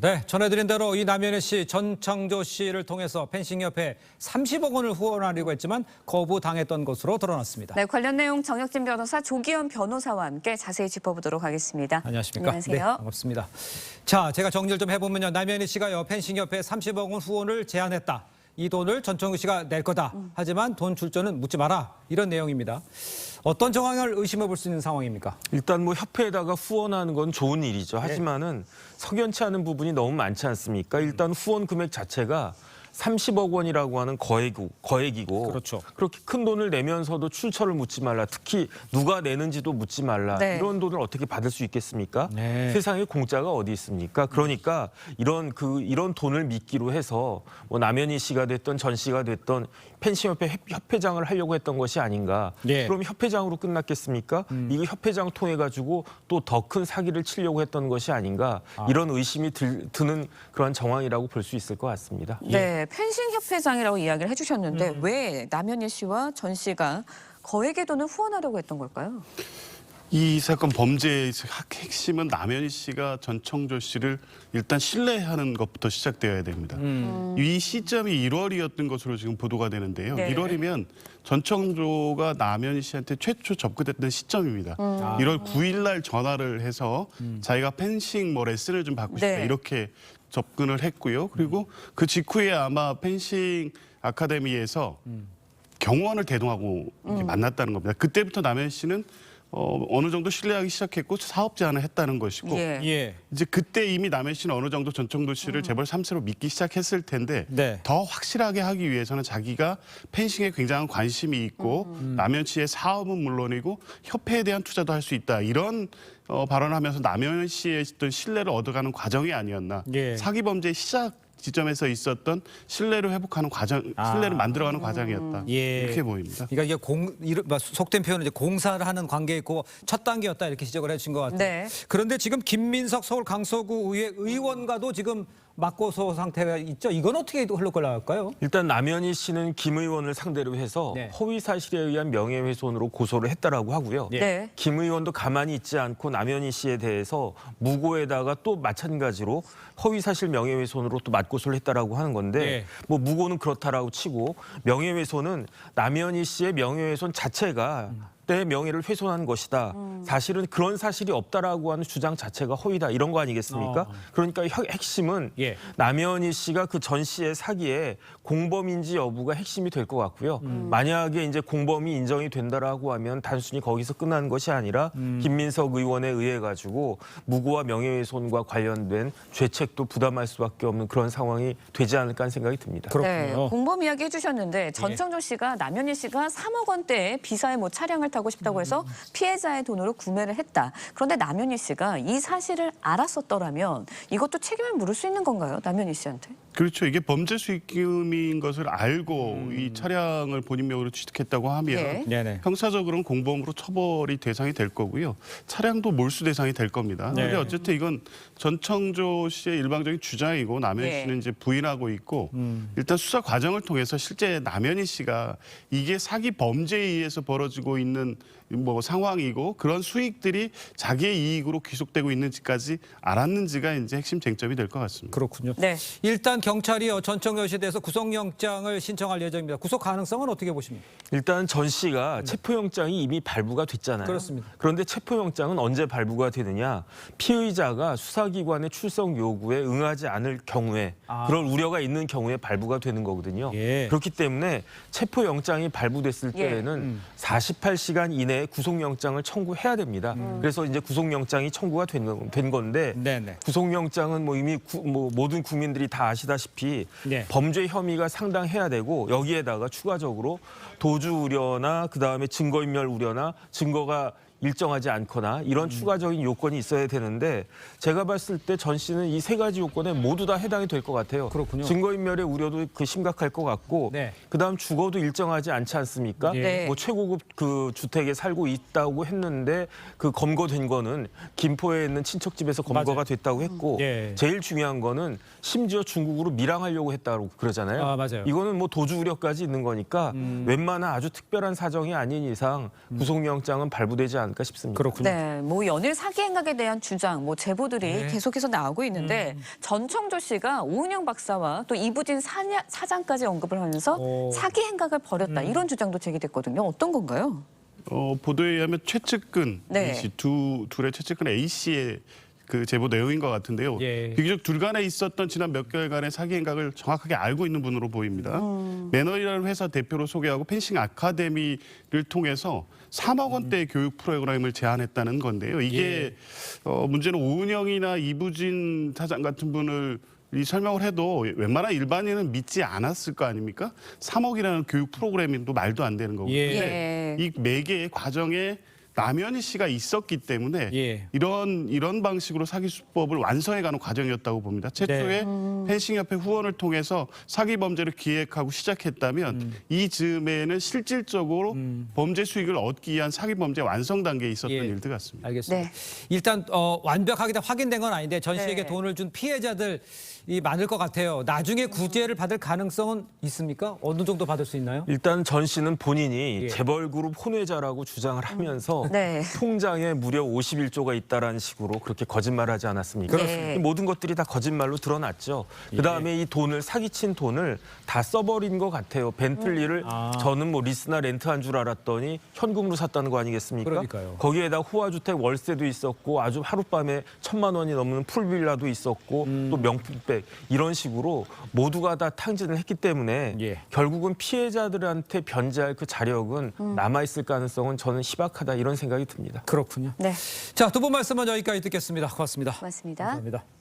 네, 전해드린 대로 이 남현희 씨, 전창조 씨를 통해서 펜싱협회 30억 원을 후원하려고 했지만 거부당했던 것으로 드러났습니다. 네, 관련 내용 정혁진 변호사, 조기현 변호사와 함께 자세히 짚어보도록 하겠습니다. 안녕하십니까? 안녕하세요. 네, 반갑습니다. 자, 제가 정리를 좀 해보면요. 남현희 씨가요, 펜싱협회 30억 원 후원을 제안했다. 이 돈을 전창조 씨가 낼 거다. 하지만 돈 출처는 묻지 마라. 이런 내용입니다. 어떤 정황을 의심해 볼 수 있는 상황입니까? 일단 뭐 협회에다가 후원하는 건 좋은 일이죠. 하지만은 석연치 않은 부분이 너무 많지 않습니까? 일단 후원 금액 자체가 30억 원이라고 하는 거액이고 그렇죠. 그렇게 큰 돈을 내면서도 출처를 묻지 말라. 특히 누가 내는지도 묻지 말라. 네. 이런 돈을 어떻게 받을 수 있겠습니까? 네. 세상에 공짜가 어디 있습니까? 그러니까 이런 돈을 미끼로 해서 뭐 남현희 씨가 됐던 전 씨가 됐던 펜싱협회 협회장을 하려고 했던 것이 아닌가. 네. 그럼 협회장으로 끝났겠습니까? 이거 협회장 통해 가지고 또 더 큰 사기를 치려고 했던 것이 아닌가. 이런 의심이 드는 그런 정황이라고 볼 수 있을 것 같습니다. 네, 펜싱 협회장이라고 이야기를 해주셨는데 왜 남현희 씨와 전 씨가 거액의 돈을 후원하려고 했던 걸까요? 이 사건 범죄의 핵심은 남현희 씨가 전창조 씨를 일단 신뢰하는 것부터 시작되어야 됩니다. 이 시점이 1월이었던 것으로 지금 보도가 되는데요. 네. 1월이면 전창조가 남현희 씨한테 최초 접근했던 시점입니다. 1월 9일 날 전화를 해서 자기가 펜싱 레슨을 좀 받고 싶다 네. 이렇게 접근을 했고요. 그리고 그 직후에 아마 펜싱 아카데미에서 경호원을 대동하고 이렇게 만났다는 겁니다. 그때부터 남현희 씨는 어느 정도 신뢰하기 시작했고 사업 제안을 했다는 것이고 예. 예. 이제 그때 이미 남현 씨는 어느 정도 전창조 씨를 재벌 3세로 믿기 시작했을 텐데 네. 더 확실하게 하기 위해서는 자기가 펜싱에 굉장한 관심이 있고 남현 씨의 사업은 물론이고 협회에 대한 투자도 할 수 있다 이런 발언을 하면서 남현 씨의 어떤 신뢰를 얻어가는 과정이 아니었나. 예. 사기 범죄의 시작 지점에서 있었던 신뢰를 회복하는 과정, 신뢰를 만들어가는 과정이었다. 예. 이렇게 보입니다. 그러니까 이게 속된 표현은 이제 공사를 하는 관계에 있고 첫 단계였다 이렇게 지적을 해주신 것 같아요. 네. 그런데 지금 김민석 서울 강서구 의회 의원과도 지금 맞고소 상태가 있죠. 이건 어떻게 흘러갈까요? 일단 남현희 씨는 김 의원을 상대로 해서 네. 허위 사실에 의한 명예훼손으로 고소를 했다라고 하고요. 예. 네. 김 의원도 가만히 있지 않고 남현희 씨에 대해서 무고에다가 또 마찬가지로 허위사실 명예훼손으로 또 맞고소를 했다라고 하는 건데 예. 뭐 무고는 그렇다라고 치고 명예훼손은 남현희 씨의 명예훼손 자체가 내 명예를 훼손한 것이다. 사실은 그런 사실이 없다라고 하는 주장 자체가 허위다. 이런 거 아니겠습니까? 그러니까 핵심은 예. 남현희 씨가 그 전 씨의 사기에 공범인지 여부가 핵심이 될 것 같고요. 만약에 이제 공범이 인정이 된다라고 하면 단순히 거기서 끝나는 것이 아니라 김민석 의원에 의해 가지고 무고와 명예훼손과 관련된 죄책도 부담할 수밖에 없는 그런 상황이 되지 않을까 하는 생각이 듭니다. 네, 그렇군요. 공범 이야기 해주셨는데 전창조 씨가 남현희 씨가 3억 원대의 비싸의 차량을 타고 싶다고 해서 피해자의 돈으로 구매를 했다. 그런데 남현희 씨가 이 사실을 알았었더라면 이것도 책임을 물을 수 있는 건가요? 남현희 씨한테? 그렇죠. 이게 범죄 수익금인 것을 알고 이 차량을 본인 명의로 취득했다고 하면 예. 네네. 형사적으로는 공범으로 처벌이 대상이 될 거고요. 차량도 몰수 대상이 될 겁니다. 네. 그런데 어쨌든 이건 전창조 씨의 일방적인 주장이고 남현희 예. 씨는 이제 부인하고 있고 일단 수사 과정을 통해서 실제 남현희 씨가 이게 사기 범죄에 의해서 벌어지고 있는 뭐 상황이고 그런 수익들이 자기의 이익으로 귀속되고 있는지까지 알았는지가 이제 핵심 쟁점이 될 것 같습니다. 그렇군요. 네. 일단 경찰이요 전창조 씨에 대해서 구속영장을 신청할 예정입니다. 구속 가능성은 어떻게 보십니까? 일단 전 씨가 체포영장이 이미 발부가 됐잖아요. 그렇습니다. 그런데 체포영장은 언제 발부가 되느냐? 피의자가 수사기관의 출석 요구에 응하지 않을 경우에 그런 우려가 있는 경우에 발부가 되는 거거든요. 예. 그렇기 때문에 체포영장이 발부됐을 예. 때에는 48시간 이내에 구속영장을 청구해야 됩니다. 그래서 이제 구속영장이 청구가 된 건데 네네. 구속영장은 뭐 이미 모든 국민들이 다 아시다시피 네. 범죄 혐의가 상당해야 되고 여기에다가 추가적으로 도주 우려나 그다음에 증거인멸 우려나 증거가 일정하지 않거나 이런 추가적인 요건이 있어야 되는데 제가 봤을 때 전 씨는 이 세 가지 요건에 모두 다 해당이 될 것 같아요. 그렇군요. 증거인멸의 우려도 심각할 것 같고 네. 그다음 주거도 일정하지 않지 않습니까? 네. 뭐 최고급 그 주택에 살고 있다고 했는데 그 검거된 거는 김포에 있는 친척집에서 검거가 맞아요. 됐다고 했고 예. 제일 중요한 거는 심지어 중국으로 밀항하려고 했다고 그러잖아요. 아, 맞아요. 이거는 뭐 도주 우려까지 있는 거니까 웬만한 아주 특별한 사정이 아닌 이상 구속영장은 발부되지 않고 않을까 싶습니다. 그렇군요. 네, 뭐 연일 사기 행각에 대한 주장, 뭐 제보들이 네. 계속해서 나오고 있는데 전청조 씨가 오은영 박사와 또 이부진 사장까지 언급을 하면서 오. 사기 행각을 벌였다 이런 주장도 제기됐거든요. 어떤 건가요? 보도에 의하면 최측근 네. A 씨 둘의 최측근 A 씨의 그 제보 내용인 것 같은데요. 예. 비교적 둘 간에 있었던 지난 몇 개월간의 사기 행각을 정확하게 알고 있는 분으로 보입니다. 매너리라는 회사 대표로 소개하고 펜싱 아카데미를 통해서 3억 원대의 교육 프로그램을 제안했다는 건데요. 이게 문제는 오은영이나 이부진 사장 같은 분을 이 설명을 해도 웬만한 일반인은 믿지 않았을 거 아닙니까? 3억이라는 교육 프로그램이 또 말도 안 되는 거고. 예. 이 매개의 과정에 남현희 씨가 있었기 때문에 예. 이런 방식으로 사기 수법을 완성해가는 과정이었다고 봅니다. 최초에 펜싱협회 후원을 통해서 사기 범죄를 기획하고 시작했다면 이 즈음에는 실질적으로 범죄 수익을 얻기 위한 사기 범죄 완성 단계에 있었던 예. 일들 같습니다. 알겠습니다. 네. 일단 완벽하게 다 확인된 건 아닌데 전 씨에게 네. 돈을 준 피해자들이 많을 것 같아요. 나중에 구제를 받을 가능성은 있습니까? 어느 정도 받을 수 있나요? 일단 전 씨는 본인이 예. 재벌그룹 혼외자라고 주장을 하면서 네. 통장에 무려 51조가 있다라는 식으로 그렇게 거짓말하지 않았습니까? 그렇습니다. 이 모든 것들이 다 거짓말로 드러났죠. 그다음에 이 돈을 사기친 돈을 다 써버린 것 같아요. 벤틀리를 저는 뭐 리스나 렌트한 줄 알았더니 현금으로 샀다는 거 아니겠습니까? 그러니까요. 거기에다 호화주택 월세도 있었고 아주 하룻밤에 1,000만 원이 넘는 풀빌라도 있었고 또 명품백 이런 식으로 모두가 다 탕진을 했기 때문에 예. 결국은 피해자들한테 변제할 그 자력은 남아있을 가능성은 저는 희박하다 이런 생각이 듭니다. 그렇군요. 네, 자, 두 분 말씀은 여기까지 듣겠습니다. 고맙습니다. 고맙습니다. 감사합니다.